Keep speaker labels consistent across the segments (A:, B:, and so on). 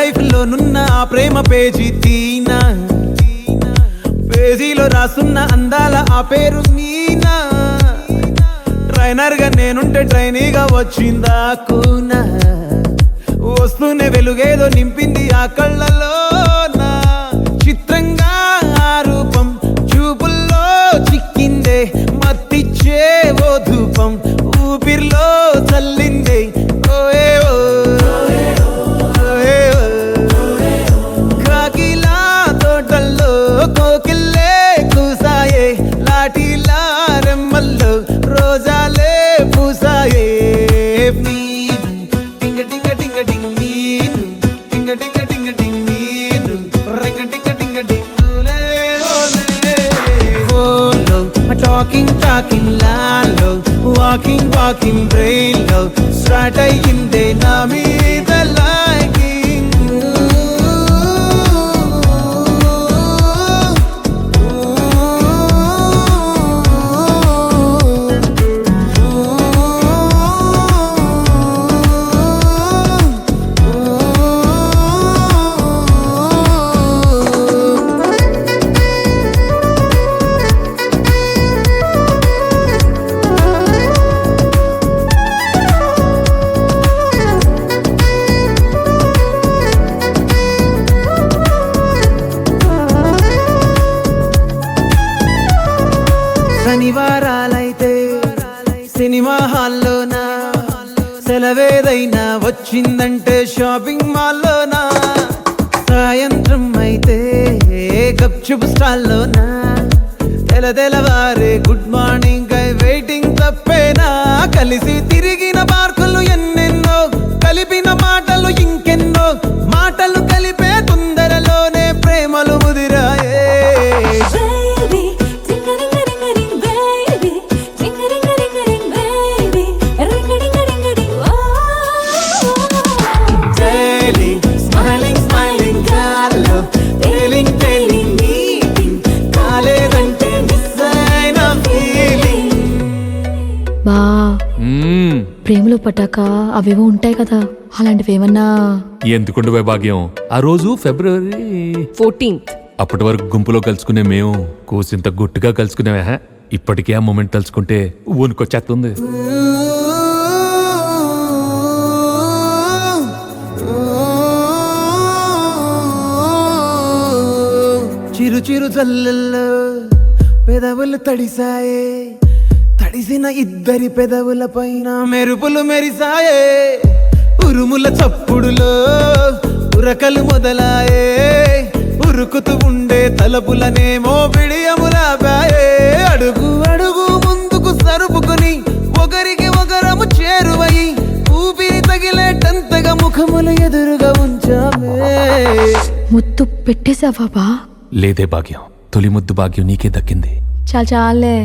A: Life లోనున్న ఆ ప్రేమ page తీనా, పేజీలో రాసున్న అందాల ఆ పేరు మీనా. ట్రైనర్ గా నేనుంటే ట్రైనీగా వచ్చిందా కూనా, వస్తూనే వెలుగేదో నింపింది ఆ కళ్ళలోన. చిత్రంగా ఆ రూపం చూపుల్లో చిక్కిందే, మత్తిచ్చే ఓ ధూపం ఊపిరిలో చల్లిందే. కాకిలా తోటల్లో కోకిల్లే కూసాయే, లాఠీలా రెమ్మల్లో రోజాలే పూసాయే. టింగ టింగ టింగ టింగ్ నీరు, టింగ టింగ టింగ టింగ్ నీరు, రింగ టింగ టింగ టింగులే ఓలో. టాకింగ్ టాకింగ్ లాలో, వాకింగ్ వాకింగ్ బ్రెయిన్ లో స్టార్ట్ అయ్యిందే నా మీద లైకింగ్. శనివారాలైతే సినిమా హాల్లోనా, సెలవేదైనా వచ్చిందంటే షాపింగ్ మాల్లోనా. సాయంత్రం అయితే గప్చుప్ స్టాల్లోనా, తెలవారే గుడ్ మార్నింగ్ కై వెయిటింగ్ తప్పేనా. కలిసి తిరిగిన పార్కులు ఎన్నెన్నో, కలిపిన మాటలు ఇంకెన్నో, మాటలు కలిపే తొందరలోనే ప్రేమలు ముదిరాయే.
B: బా ప్రేమలో పట్టాక అవేవో ఉంటాయి కదా, అలాంటివి ఏమన్నా?
C: ఎందుకుండు భాగ్యం, ఆ రోజు ఫిబ్రవరి
B: 14th.
C: అప్పటి వరకు గుంపులో కలుసుకునే మేము కూసింత గుట్టుగా కలుసుకునేవా. ఇప్పటికే ఆ మూమెంట్ తలుచుకుంటే ఊనుకొచ్చేస్తుంది.
A: చిరు చిరు చల్లల్లో పెదవులు తడిసాయే, తడిసిన ఇద్దరి పెదవుల పైన మెరుపులు మెరిసాయే. ఉరుముల చప్పుడులో ఉరకలు మొదలాయే, ఉరుకుతూ ఉండే తలపులనేమో బిడియములాపాయే. అడుగు అడుగు ముందుకు సరుపుకొని ఒకరికి ఒకరము చేరువై, ఊపిరి తగిలేటంతగా ముఖములు ఎదురుగా ఉంచామే.
B: ముద్దు పెట్టేశావా బా?
C: లేదే భాగ్యం, తొలి ముద్దు భాగ్యం నీకే దక్కింది.
B: చాలే.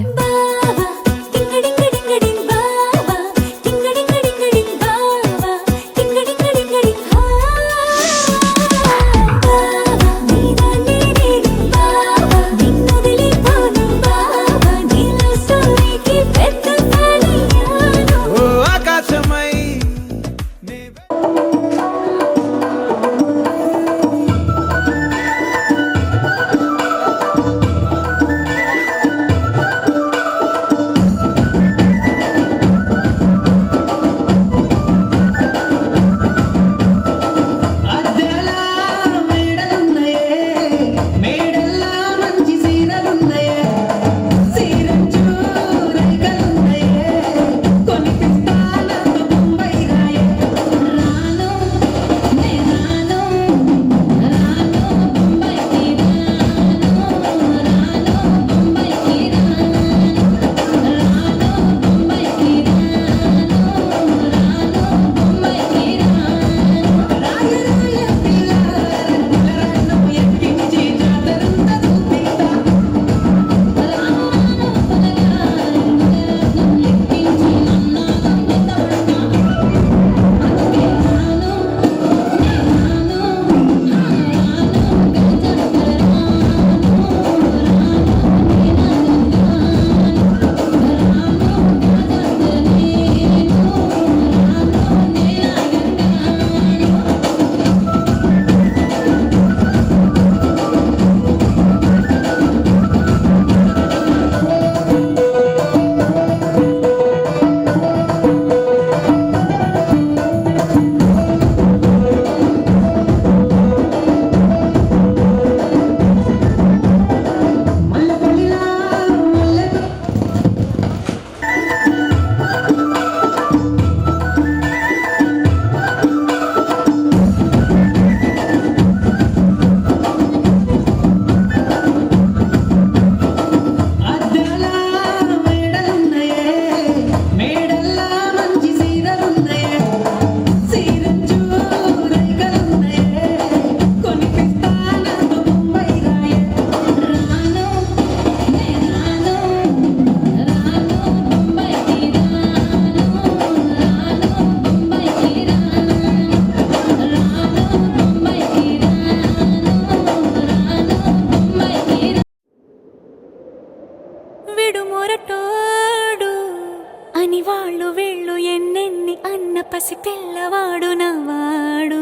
D: పిల్లవాడు నవ్వాడు.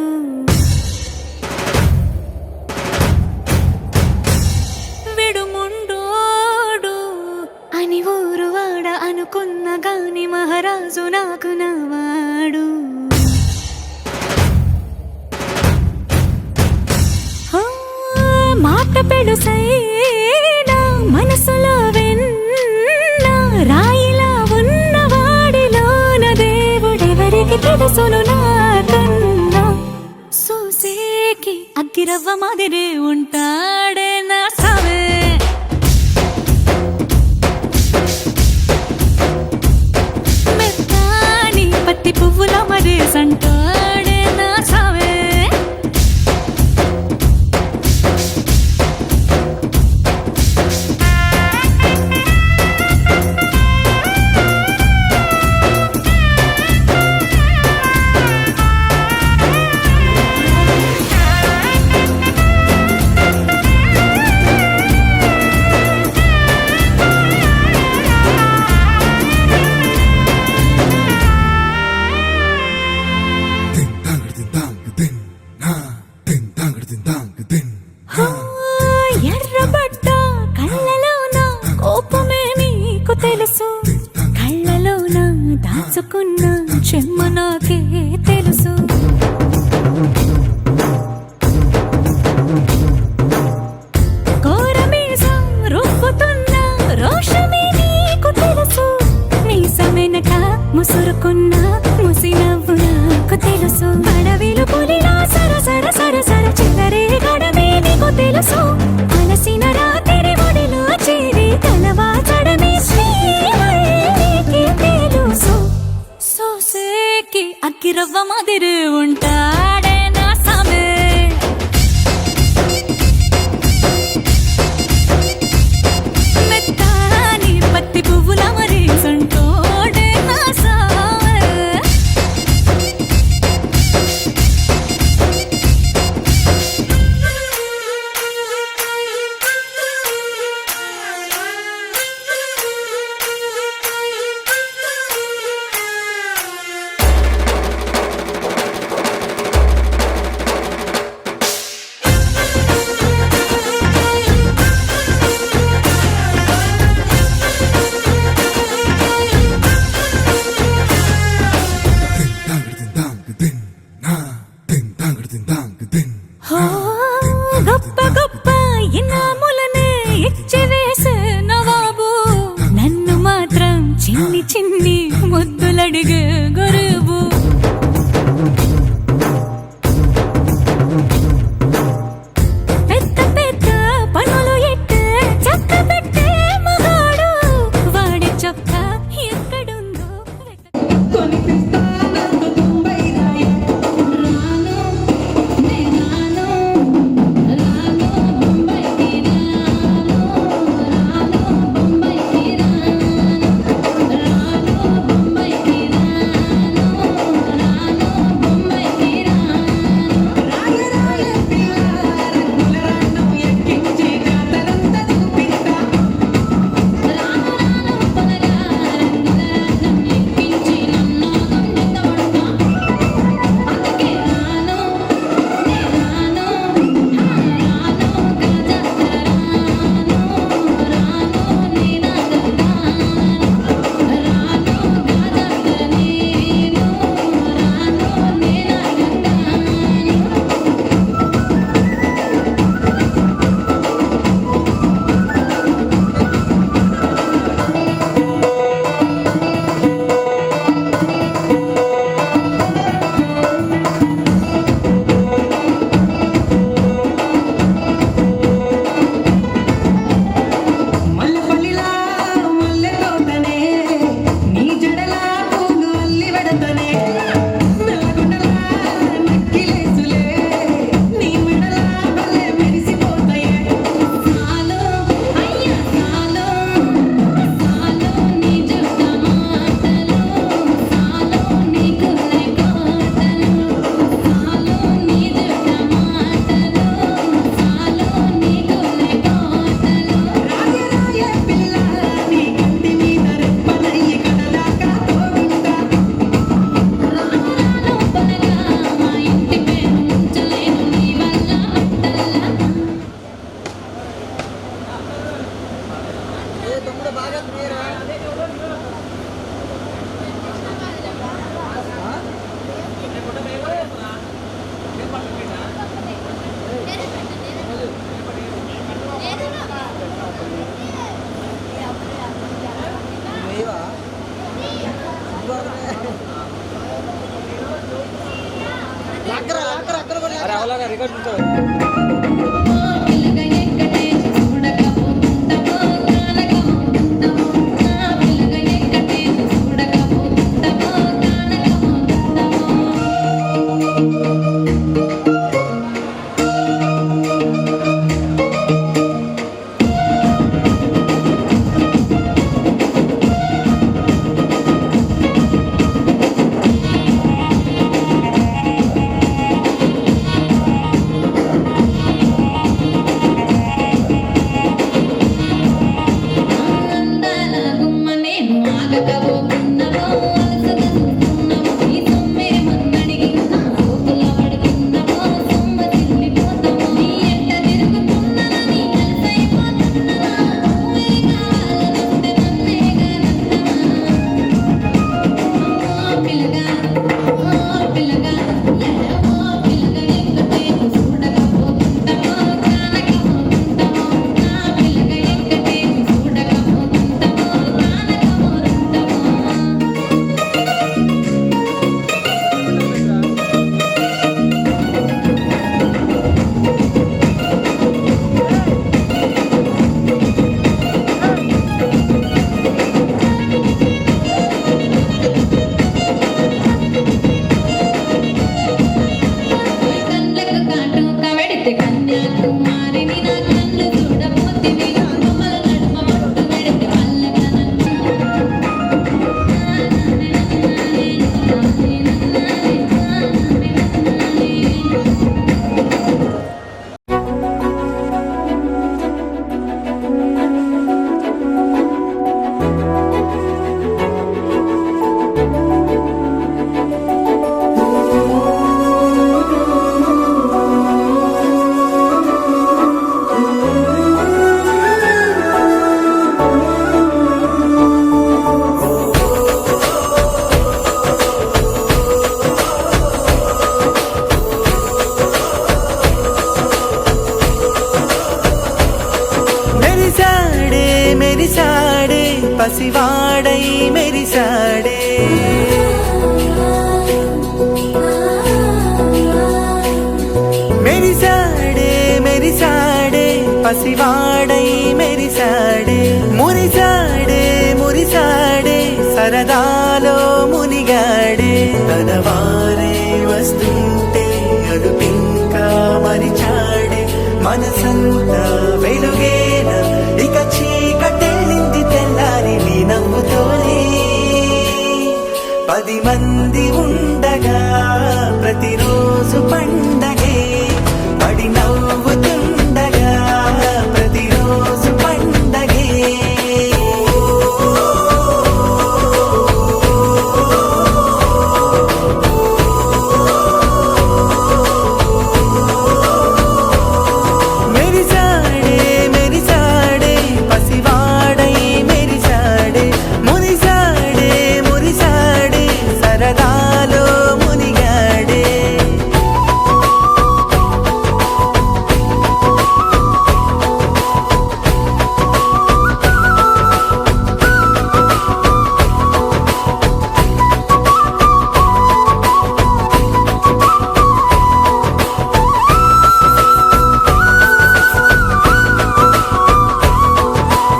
D: విడుముండోడు అని ఊరువాడ అనుకున్న గాని మహారాజు నాకు నవ్వాడు. మాట పెడుసైనా మనసులో వెన్న రాయిలా ఉన్నవాడిలోన దేవుడెవరికి తెలుసును నాకన్నా. సూసేకి అగ్గిరవ్వ మాదిరే ఉంటాడే నా సావే. మెత్తాని పత్తి పువ్వుల మరే సంటాడే నా సావే. ఎర్రబడ్డ కళ్ళలోన కోపమే నీకు తెలుసు. కళ్ళలోన దాచుకున్న చెమ్మ నాకే తెలుసు. కోరమీసం రుబ్బుతున్న రోషమే నీకు తెలుసు. మీసమెనక ముసురుకున్న ముసినవ్వు నాకు తెలుసు. అడవిలు పులిలా సరసర సరసర చిల్లరే గడమే నీకు తెలుసు. అలసిన రాత్రి ఒడిలో చేరి తలవాచడమే శ్రీకి తెలుసు. సోసేకి అగ్గిరవ్వ మాదిరి ఉంటాడే నా సామే. మెత్తాని పత్తి పువ్వుల మరీ సంటోడే నా సామే.
E: పసివాడై మెరిసాడే మెరిసాడే మెరిసాడే పసివాడై మెరిసాడే మురిసాడే మురిసాడే సరదాలో మునిగాడే తన వారే వస్తుంటే అడుపింకా మరిచాడే మనసంతా వెలుగేన ఇక చీకటెళ్ళింది తెల్లారి నీ నవ్వుతోనే 10 మంది ఉండగా ప్రతిరోజు పండగే పడి నవ్వుతుండగా ప్రతిరోజు పండగే మెరిసాడే మెరిసాడే పసివాడై మెరిసాడే మురిసాడే మురిసాడే సరదాలో మునిగాడే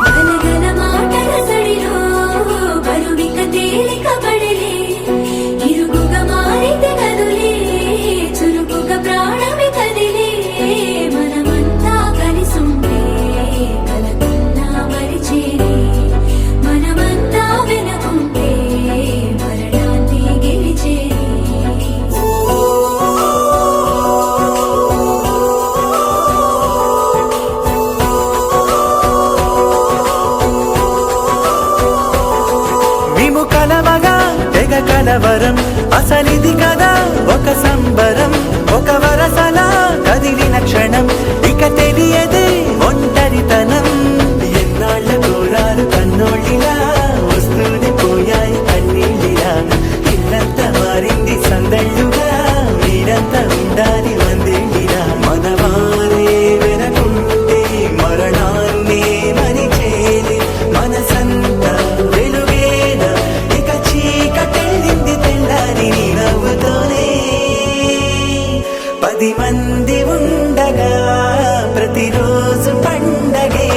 D: గలగల మాటల సడిలో బరువిక తేలిక పడలే ఇరుగుగా మారితే కదులే చురుకుగా ప్రాణమి కదిలే మనమంతా కలిసుంటే కలకున్నా మరిచేరే మనమంతా వెనకుంటే మరణాన్ని గెలిచేరే
E: మేము కలవగా తెగ కలవరం అసలిది కదా ఒక సంబరం ఒక వరసలా కదిలిన క్షణం ఇక తెలియదే ఒంటరితనం ఎన్నాళ్ళ దూరాలు కన్నోళ్ళిలా వస్తూనే పోయాయి కన్నీళ్ళిలా ఇల్లంతా మారింది సందళ్ళుగా మీరంతా ఉండాలి వందేళ్ళిలా మనవారే వెనకుంటే మరణాన్ని మరిచేలే మనసంతా వెలుగేన ఇక చీకటెళ్ళింది తెల్లారి నీ నవ్వుతో కొద్ది మంది ఉండగా ప్రతిరోజు పండగే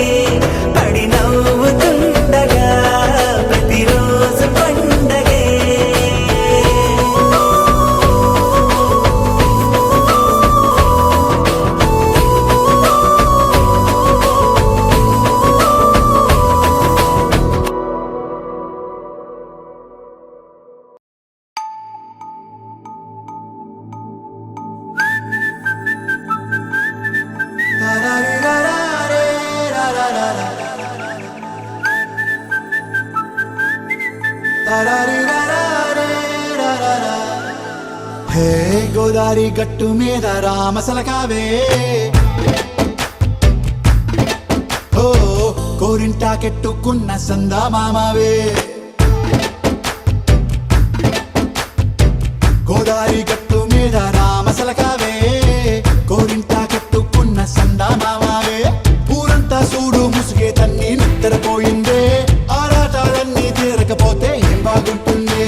E: పడి నవ్వుతుండగా ప్రతిరోజు పండగే
F: హే గోదారి గట్టు మీద రామసలకావే ఓ కోరింటాకెట్టుకున్న సందా మామావే గోదారి గట్టు మీద రామసలకావే కోరింటాకెట్టుకున్న సందా మామావే ఊరంతా చూడు ముసుగే తన్ని నిద్రపోయిందే ఆరాటాలన్నీ తీరకపోతే ఏం బాగుంటుంది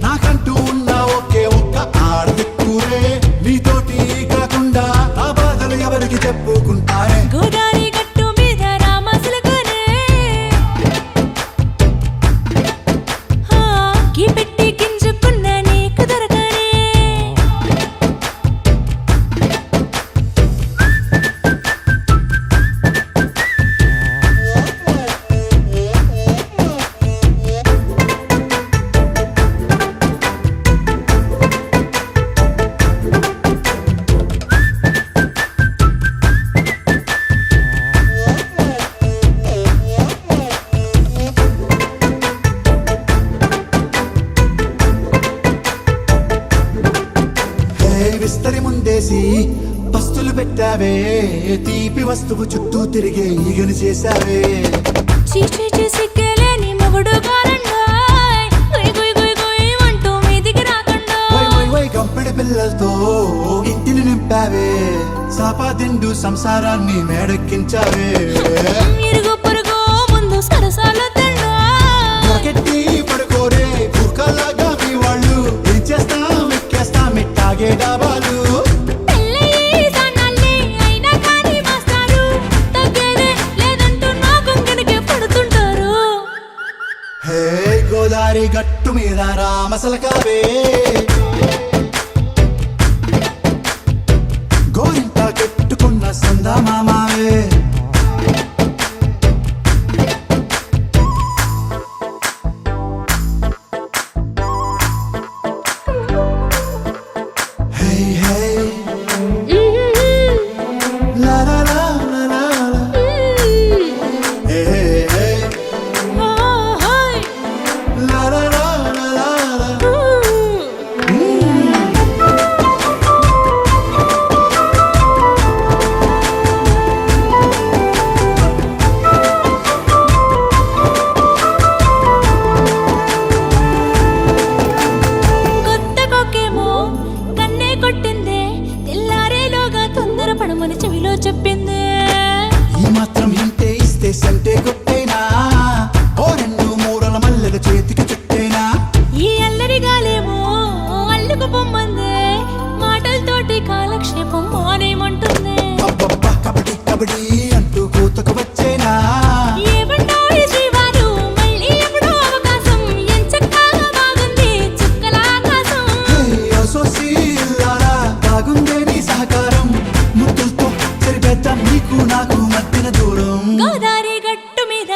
F: నాకంటూ ఉన్న ఒకే ఒక్క ఆడదిక్కురే నీతోటి కాకుండా నా బాధలు ఎవరికి చెప్పుకుంటారే
D: గోదారి గట్టు మీద రామసులకనే కీ పెట్టి గింజుకున్న నీకు దొరకనే
F: విస్తరి ముందేసి పస్తులు పెట్టావే తీపి వస్తువు చుట్టూ తిరిగే ఈగను చేశావే
D: చీచీ సిగ్గలేని మొగుడు గారండాయ్ గుయ్ గుయ్ గుయ్ గుయ్ అంటూ మీదికి రాకుండా
F: వై వై వై గంపెడి పిల్లలతో ఇంటిని నింపావే సాపాదిండు సంసారాన్ని మేడెక్కించావే
D: ఇరుగు పొరుగు ముందు సరసాలు తండా
F: నాకెట్టి పడుకోరే కుక్కలాగా మీ వాళ్ళు ఏం చేస్తాం ఎక్కేస్తాం ఇట్టాగే డాబాలు
D: పెళ్ళయి దానాల్ని అయినా కానీ మాస్తారు తగ్గేదే లేదంటూ నా కొంగనికే పడుతుంటారు
F: హే గోదారి గట్టు మీద రామసలకావే గోరింట కెట్టుకున్న సందా మామావే హే హే లా లా లా లా లా లా. హే హే హే లా లా లా లా లా లా.
D: కొత్త కొక్కేమో కన్నే కొట్టిందే తెల్లారేలోగా తొందర పడమని చెవిలో చెప్పిందే
F: ఈ మాత్రం ఇంటే ఇస్తే సంటే కొట్టేనా ఓ రెండు మూరల మల్లెల చేతికి చుట్టేనా
D: ఈ అల్లరి గాలేమో అల్లుకు పొమ్మందే మాటలతోటి కాలక్షేపం మానేమంటుంది
F: అబ్బబ్బా కబడ్డీ కబడ్డీ అంటూ కూతకు వచ్చేనా
D: ఏమంటారు శ్రీవారు మళ్ళీ ఎప్పుడో అవకాశం ఎంచక్కా బాగుంది చుక్కల ఆకాశం
F: హే అసోసి ఇల్లారా బాగుందే నీ సహకారం ముద్దులతో సరిపెద్దాం నీకు నాకు మధ్యన దూరం
D: గోదారి గట్టు మీద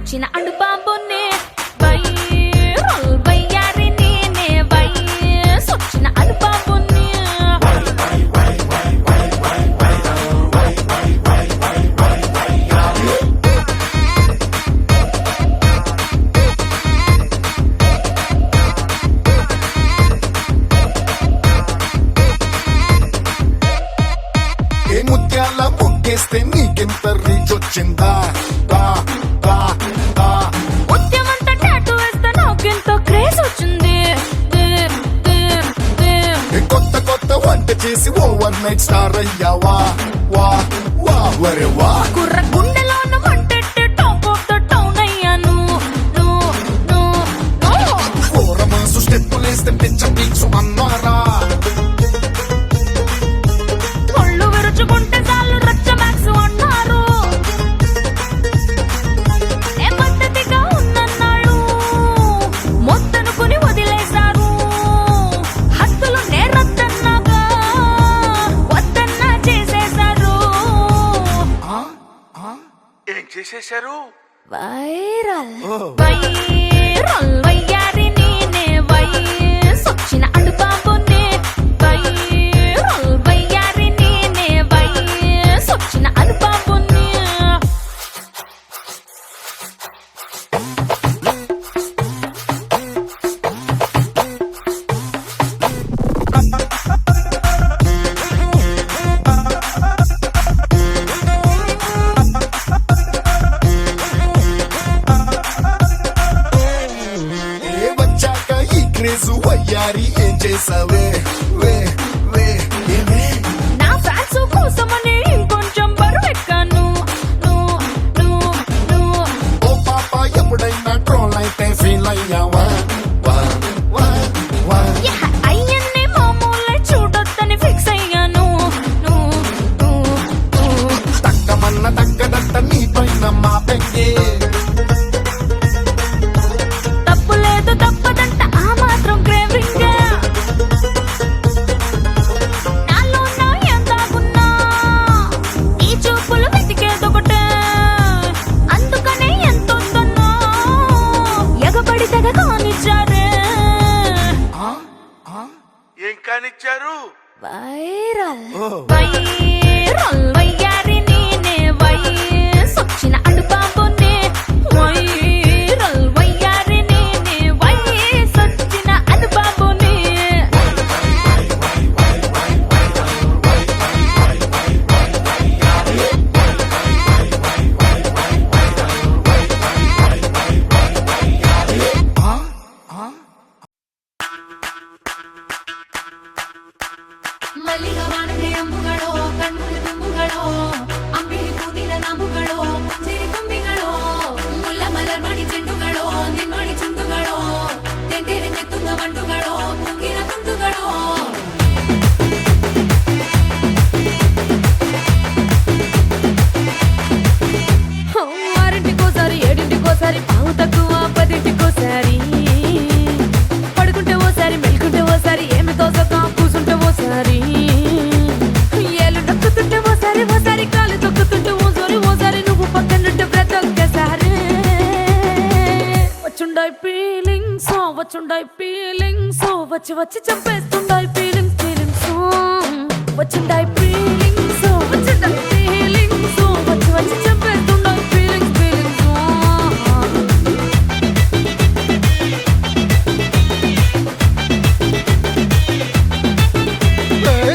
D: సొచ్చిన అడుపాంబునే వైరల్ వయ్యారి నేనే వై సొచ్చిన అడుపాంబునే
F: ఏ ముత్యాల ముగ్గేస్తే నీకెంత రీచ్ వచ్చిందా దా దా దా
D: ఉద్యమంతా టాటూ వేస్తే నాకెంతో క్రేజ్ వచ్చింది
F: ఏ కొత్త కొత్త వంట చేసి ఓవర్ నైట్ స్టార్ అయ్యావా వా వా వరే వా
D: కుర్ర గుండెలోన మంటెట్టే టాప్ ఆఫ్ ద టౌన్ అయ్యాను
F: ఓరమాసు స్టెప్పులేస్తే పిచ్చ పీక్సు అన్నారా
D: ఒళ్ళు విరుచుకుంటే చాలు రచ్చ మ్యాక్స్ అన్నారు ఏ పద్ధతిగా ఉందన్నాడు మొత్తనుకుని వదిలేశారు హద్దులు నేరొద్దన్నాగా వద్దన్నా చేసేశారు
F: ఏం చేసేశారు
D: వైరల్ వైరల్ వయ్యారి నేనే వై సొచ్చిన అడుపాంబునే వైరల్ వయ్యారి నేనే వై సొచ్చిన అడుపాంబునే
F: ఏ వచ్చాక ఈ క్రేజు వయ్యారి ఏం చేసావే వే వే ఏమే
D: నా ఫ్యాన్స్ కోసమని ఇంకొంచెం బరువెక్కాను
F: ఓ పాప ఎప్పుడైనా ట్రోల్ అయితే ఫీల్ అయ్యావా వా వా వా
D: అయ్యన్ని మామూలే చూడొద్దని ఫిక్స్ అయ్యాను
F: తక్కమన్న తక్కదంట నీ పైన మా పెంగే
D: తప్పు లేదు తప్పదంట ఆ మాత్రం క్రేవింగ్ నాలో నా ఎందాగున్నా ఈ చూపులు వెతికేదొకటే అందుకనే ఎంతొద్దన్నా ఎగబడి తెగ కానిచ్చారే
F: ఏం కానిచ్చారు
D: వైరల్ వైరల్ వయ్యారి నేనే వై సొచ్చిన అడుపాంబునే వైరల్ వయ్యారి నేనే వై సొచ్చిన అడుపాంబునే
G: ಮಲ್ಲಿಗ ವಾಣದೆ ಅಂಬುಗಳೋ ಕಣ್ಮುಡಿ ತುಂಬುಗಳೋ ಅಂಬಿಳಿ ಕೂದಿನ ನಾಂಬುಗಳೋ ಸಿರಿ ತುಂಬಿಗಳೋ ಮುಲ್ಲ ಮಲರ್ ಮಾಡಿ ಚೆಂಡುಗಳೋ ನಿನ್ನೊಡಿ ಚುಂಡುಗಳೋ ತೆಂಟೆರೆ ನೆತ್ತುಂಗ ಬಂಡುಗಳೋ ಮುಂಗಿನ ತುಂಡುಗಳೋ
D: ఆరింటికోసారి ఏడింటికోసారి పావు తక్కువ పదింటికోసారి పడుకుంటే ఓసారి మెలుకుంటే ఓసారి ఏమి తోసక కూసుంటే ఓసారి ఏళ్ళు నొక్కుతుంటే ఓసారి ఓసారి కాలు తొక్కుతుంటే ఓసారి నువ్వు పక్కనుంటే ప్రతి ఒక్కసారి వచ్చుండాయి ఫీలింగ్స్ వచ్చి వచ్చి చంపేస్తుండాయి ఫీలింగ్స్ వచ్చుండాయి ఫీలింగ్స్ వచ్చి వచ్చి చంపేస్తుండాయి ఫీలింగ్స్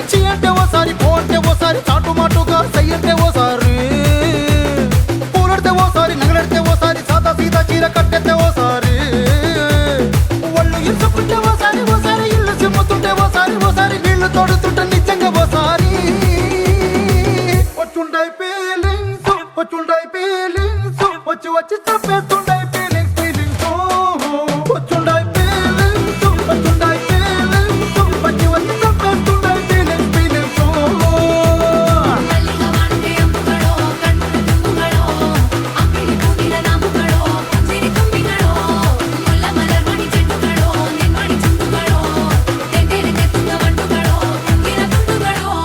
A: చీ అంటే ఓసారి పో అంటే ఓసారి చాటు మాటుగా సై అంటే ఓసారి పూలడితే ఓసారి నగలడితే ఓసారి సాదా సీదా చీర కట్టెత్తే ఓసారి ఒళ్ళు ఇరుచుకుంటే ఓసారి ఇల్లు చిమ్ముతుంటే ఓసారి నీళ్లు తోడుతుంటే నిజంగా ఓసారి వచ్చుండాయి ఫీలింగ్స్ వచ్చి వచ్చి చంపేస్తుండాయి ఫీలింగ్స్ వచ్చుండాయి ఫీలింగ్స్ వచ్చి వచ్చి చంపేస్తుండాయి ఫీలింగ్స్
G: ಮಲ್ಲಿಗ ವಾಣದೆ ಅಂಬುಗಳೋ ಕಣ್ಮುಡಿ ತುಂಬುಗಳೋ ಅಂಬಿಳಿ ಕೂದಿನ ನಾಂಬುಗಳೋ ಸಿರಿ ತುಂಬಿಗಳೋ ಮುಲ್ಲ ಮಲರ್ ಮಾಡಿ ಚೆಂಡುಗಳೋ ನಿನ್ನೊಡಿ ಚುಂಡುಗಳೋ ತೆಂಟೆರೆ ನೆತ್ತುಂಗ ಬಂಡುಗಳೋ ಮುಂಗಿನ ತುಂಡುಗಳೋ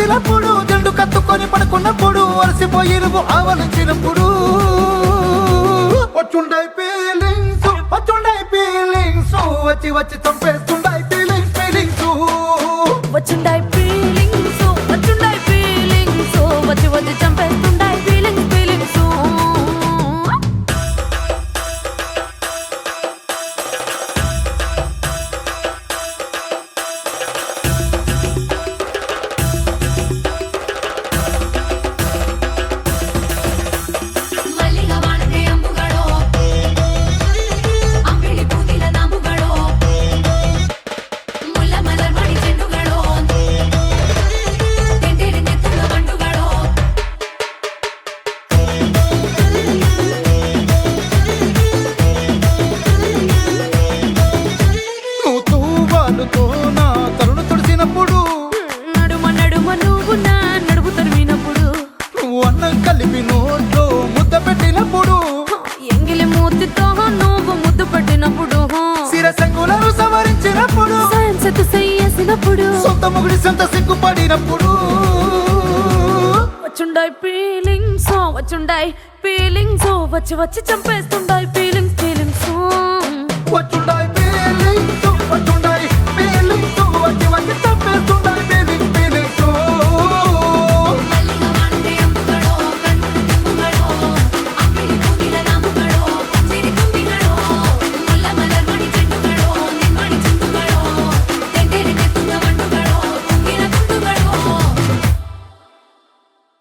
F: మురిసినప్పుడు జండు కత్తుకొని పడుకున్నప్పుడు అలసిపోయి నువ్వు ఆవలించినప్పుడు వచ్చుండై ఫీలింగ్స్ వచ్చి వచ్చి చంపేస్తుండై ఫీలింగ్స్
D: వచ్చుండై ఫీలింగ్స్ వచ్చుండై ఫీలింగ్స్ వచ్చి వచ్చి చంపేస్తుండై ఫీలింగ్స్
G: ಮಲ್ಲಿಗ ಬಾಳದೆ ಅಂಬುಗಳೋ ಅಂಬಿಳಿ ಕೂದಿಲ ನಾಮುಗಳೋ ಮುಲ್ಲ ಮಲರ್ ಮಣಿ ಚೆಂಡುಗಳೋ ತೆಂಡೆರೆಂದೆ ತುಂಗ ಬಂಡುಗಳೋ
F: నువ్వు తూవాలుతో నా తరుణు తుడిచినప్పుడు
D: నడుమ నడుమ నువ్వు నా నడుపు తరిమినప్పుడు
F: నువ్వు అన్నం కలిపి నోట్లో ముద్ద పెట్టినప్పుడు
D: ఎంగిలి మూతితో నువ్వు ముద్దు పెట్టినప్పుడు
F: శిరసంగులను సవరించినప్పుడు
D: సైన్సెత్ సయ్యేసినప్పుడు
F: సొంత ముగుడి సొంత సిగ్గుపడినప్పుడు
D: వచ్చుండై ఫీలింగ్స్ వచ్చుండై ఫీలింగ్స్ వచ్చి వచ్చి చంపేస్తుండై ఫీలింగ్స్